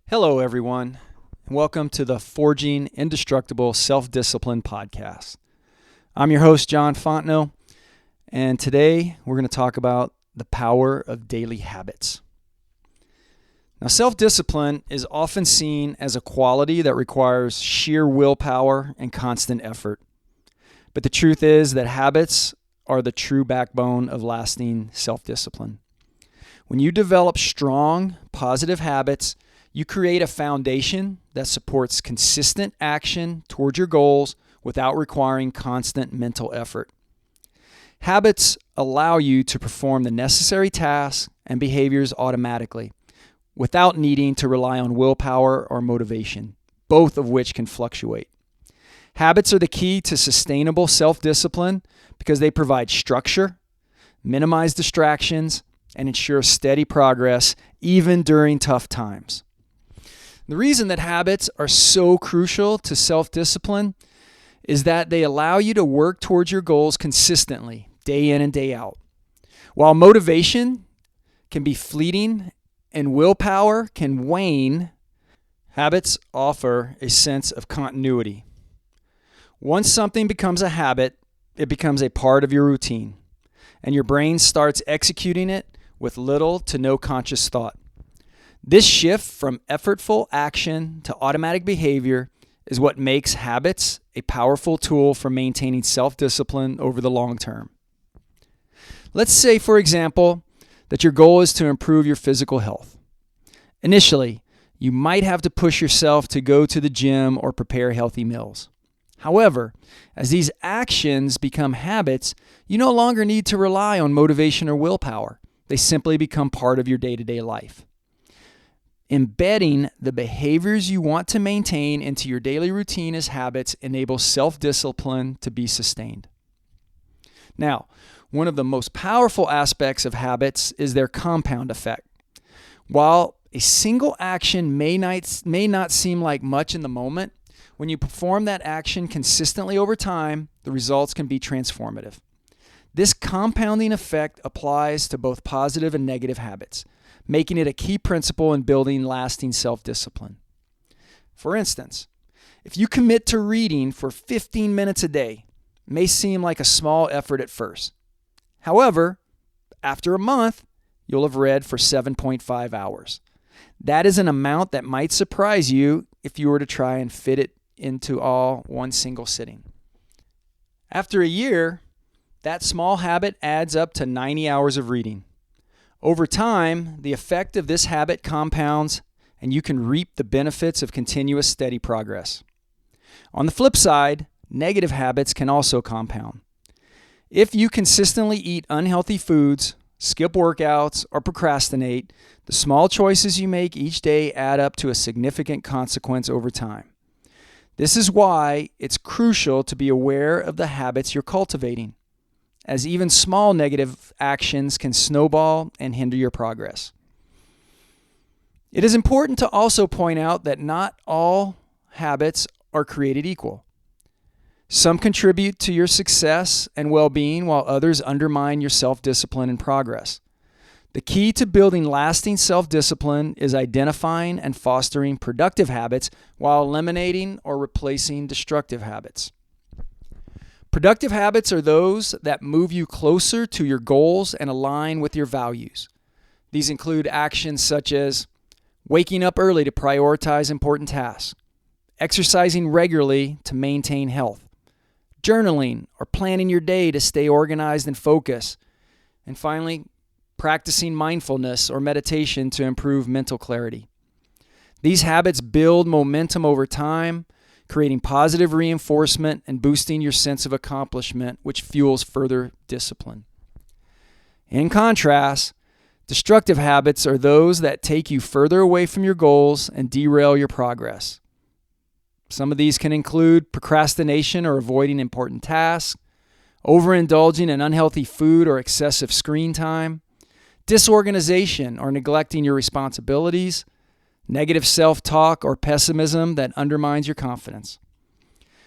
Hello, everyone, and welcome to the Forging Indestructible Self-Discipline podcast. I'm your host, John Fontenot, and today we're going to talk about the power of daily habits. Now, self-discipline is often seen as a quality that requires sheer willpower and constant effort. But the truth is that habits are the true backbone of lasting self-discipline. When you develop strong, positive habits, you create a foundation that supports consistent action toward your goals without requiring constant mental effort. Habits allow you to perform the necessary tasks and behaviors automatically without needing to rely on willpower or motivation, both of which can fluctuate. Habits are the key to sustainable self-discipline because they provide structure, minimize distractions, and ensure steady progress even during tough times. The reason that habits are so crucial to self-discipline is that they allow you to work towards your goals consistently, day in and day out. While motivation can be fleeting and willpower can wane, habits offer a sense of continuity. Once something becomes a habit, it becomes a part of your routine, and your brain starts executing it with little to no conscious thought. This shift from effortful action to automatic behavior is what makes habits a powerful tool for maintaining self-discipline over the long term. Let's say, for example, that your goal is to improve your physical health. Initially, you might have to push yourself to go to the gym or prepare healthy meals. However, as these actions become habits, you no longer need to rely on motivation or willpower. They simply become part of your day-to-day life. Embedding the behaviors you want to maintain into your daily routine as habits enables self-discipline to be sustained. Now, one of the most powerful aspects of habits is their compound effect. While a single action may not seem like much in the moment, when you perform that action consistently over time, the results can be transformative. This compounding effect applies to both positive and negative habits, making it a key principle in building lasting self-discipline. For instance, if you commit to reading for 15 minutes a day, it may seem like a small effort at first. However, after a month, you'll have read for 7.5 hours. That is an amount that might surprise you if you were to try and fit it into all one single sitting. After a year, that small habit adds up to 90 hours of reading. Over time, the effect of this habit compounds, and you can reap the benefits of continuous steady progress. On the flip side, negative habits can also compound. If you consistently eat unhealthy foods, skip workouts, or procrastinate, the small choices you make each day add up to a significant consequence over time. This is why it's crucial to be aware of the habits you're cultivating, as even small negative actions can snowball and hinder your progress. It is important to also point out that not all habits are created equal. Some contribute to your success and well-being, while others undermine your self-discipline and progress. The key to building lasting self-discipline is identifying and fostering productive habits while eliminating or replacing destructive habits. Productive habits are those that move you closer to your goals and align with your values. These include actions such as waking up early to prioritize important tasks, exercising regularly to maintain health, journaling or planning your day to stay organized and focused, and finally, practicing mindfulness or meditation to improve mental clarity. These habits build momentum over time, creating positive reinforcement and boosting your sense of accomplishment, which fuels further discipline. In contrast, destructive habits are those that take you further away from your goals and derail your progress. Some of these can include procrastination or avoiding important tasks, overindulging in unhealthy food or excessive screen time, disorganization or neglecting your responsibilities, negative self-talk or pessimism that undermines your confidence.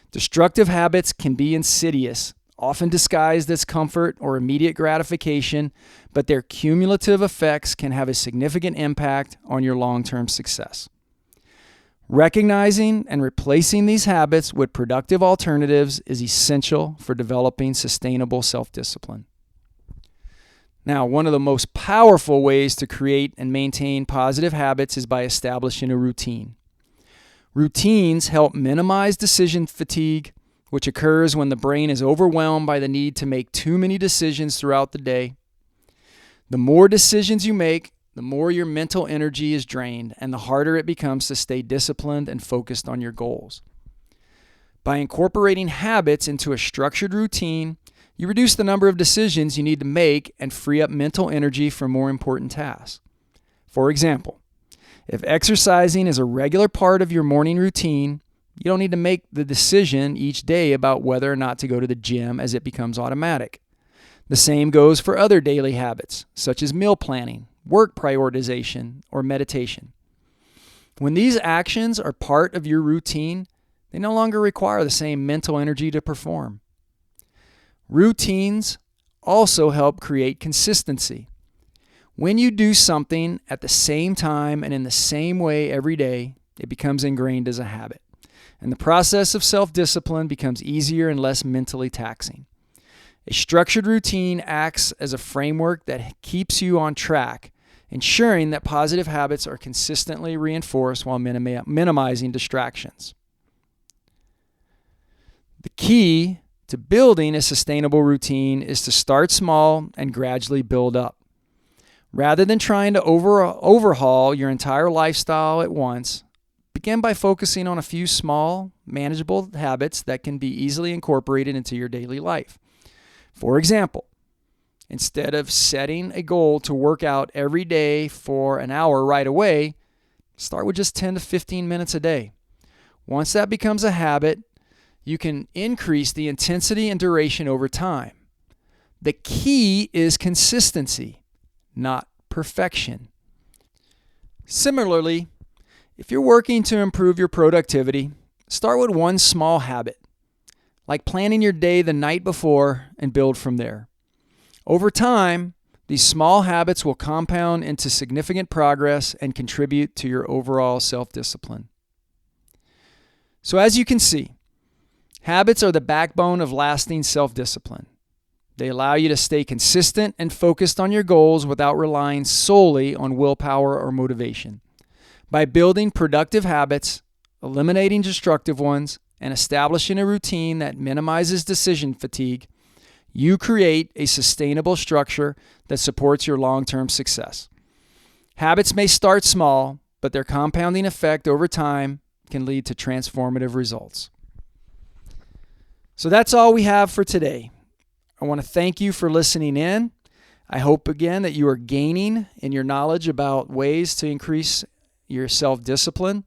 Destructive habits can be insidious, often disguised as comfort or immediate gratification, but their cumulative effects can have a significant impact on your long-term success. Recognizing and replacing these habits with productive alternatives is essential for developing sustainable self-discipline. Now, one of the most powerful ways to create and maintain positive habits is by establishing a routine. Routines help minimize decision fatigue, which occurs when the brain is overwhelmed by the need to make too many decisions throughout the day. The more decisions you make, the more your mental energy is drained, and the harder it becomes to stay disciplined and focused on your goals. By incorporating habits into a structured routine, you reduce the number of decisions you need to make and free up mental energy for more important tasks. For example, if exercising is a regular part of your morning routine, you don't need to make the decision each day about whether or not to go to the gym, as it becomes automatic. The same goes for other daily habits, such as meal planning, work prioritization, or meditation. When these actions are part of your routine, they no longer require the same mental energy to perform. Routines also help create consistency. When you do something at the same time and in the same way every day, it becomes ingrained as a habit, and the process of self-discipline becomes easier and less mentally taxing. A structured routine acts as a framework that keeps you on track, ensuring that positive habits are consistently reinforced while minimizing distractions. The key to building a sustainable routine is to start small and gradually build up. Rather than trying to overhaul your entire lifestyle at once, begin by focusing on a few small, manageable habits that can be easily incorporated into your daily life. For example, instead of setting a goal to work out every day for an hour right away, start with just 10 to 15 minutes a day. Once that becomes a habit, you can increase the intensity and duration over time. The key is consistency, not perfection. Similarly, if you're working to improve your productivity, start with one small habit, like planning your day the night before, and build from there. Over time, these small habits will compound into significant progress and contribute to your overall self-discipline. So as you can see, habits are the backbone of lasting self-discipline. They allow you to stay consistent and focused on your goals without relying solely on willpower or motivation. By building productive habits, eliminating destructive ones, and establishing a routine that minimizes decision fatigue, you create a sustainable structure that supports your long-term success. Habits may start small, but their compounding effect over time can lead to transformative results. So that's all we have for today. I want to thank you for listening in. I hope again that you are gaining in your knowledge about ways to increase your self-discipline.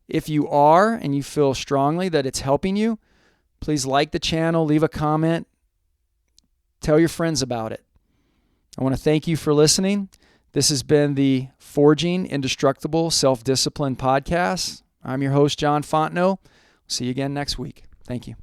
If you are and you feel strongly that it's helping you, please like the channel, leave a comment, tell your friends about it. I want to thank you for listening. This has been the Forging Indestructible Self-Discipline podcast. I'm your host, John Fontenot. See you again next week. Thank you.